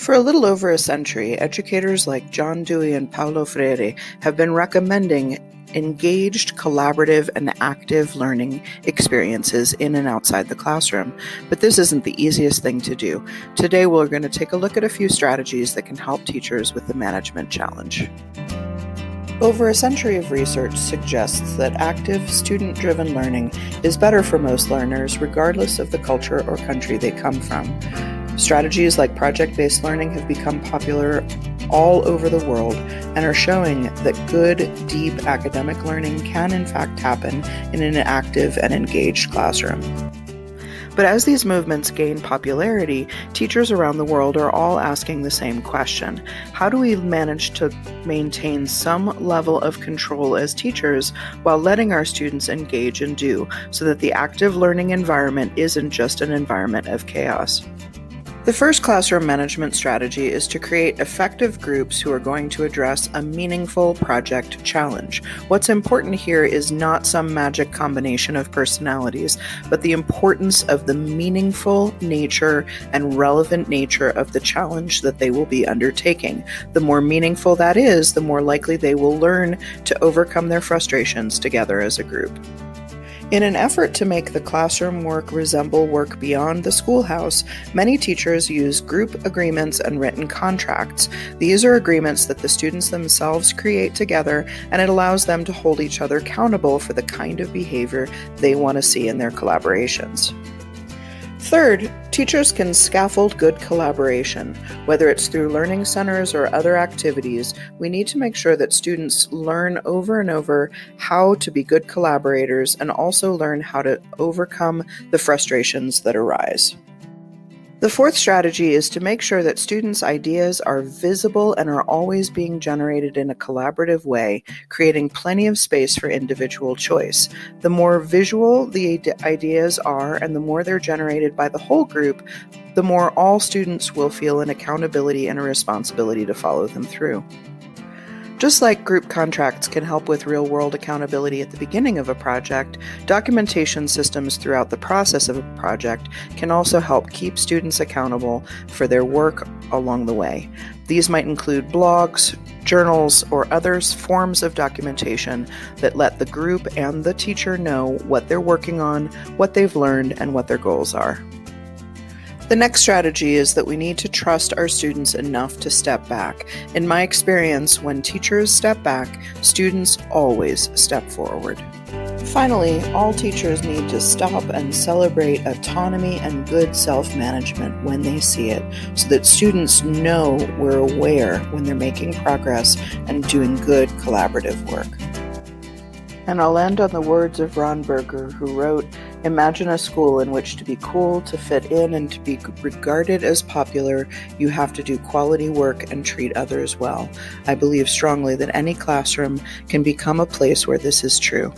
For a little over a century, educators like John Dewey and Paulo Freire have been recommending engaged, collaborative, and active learning experiences in and outside the classroom. But this isn't the easiest thing to do. Today, we're going to take a look at a few strategies that can help teachers with the management challenge. Over a century of research suggests that active, student-driven learning is better for most learners, regardless of the culture or country they come from. Strategies like project-based learning have become popular all over the world and are showing that good, deep academic learning can in fact happen in an active and engaged classroom. But as these movements gain popularity, teachers around the world are all asking the same question. How do we manage to maintain some level of control as teachers while letting our students engage and do, so that the active learning environment isn't just an environment of chaos? The first classroom management strategy is to create effective groups who are going to address a meaningful project challenge. What's important here is not some magic combination of personalities, but the importance of the meaningful nature and relevant nature of the challenge that they will be undertaking. The more meaningful that is, the more likely they will learn to overcome their frustrations together as a group. In an effort to make the classroom work resemble work beyond the schoolhouse, many teachers use group agreements and written contracts. These are agreements that the students themselves create together, and it allows them to hold each other accountable for the kind of behavior they want to see in their collaborations. Third, teachers can scaffold good collaboration. Whether it's through learning centers or other activities, we need to make sure that students learn over and over how to be good collaborators and also learn how to overcome the frustrations that arise. The fourth strategy is to make sure that students' ideas are visible and are always being generated in a collaborative way, creating plenty of space for individual choice. The more visual the ideas are and the more they're generated by the whole group, the more all students will feel an accountability and a responsibility to follow them through. Just like group contracts can help with real-world accountability at the beginning of a project, documentation systems throughout the process of a project can also help keep students accountable for their work along the way. These might include blogs, journals, or other forms of documentation that let the group and the teacher know what they're working on, what they've learned, and what their goals are. The next strategy is that we need to trust our students enough to step back. In my experience, when teachers step back, students always step forward. Finally, all teachers need to stop and celebrate autonomy and good self-management when they see it, so that students know we're aware when they're making progress and doing good collaborative work. And I'll end on the words of Ron Berger, who wrote, "Imagine a school in which to be cool, to fit in, and to be regarded as popular, you have to do quality work and treat others well." I believe strongly that any classroom can become a place where this is true.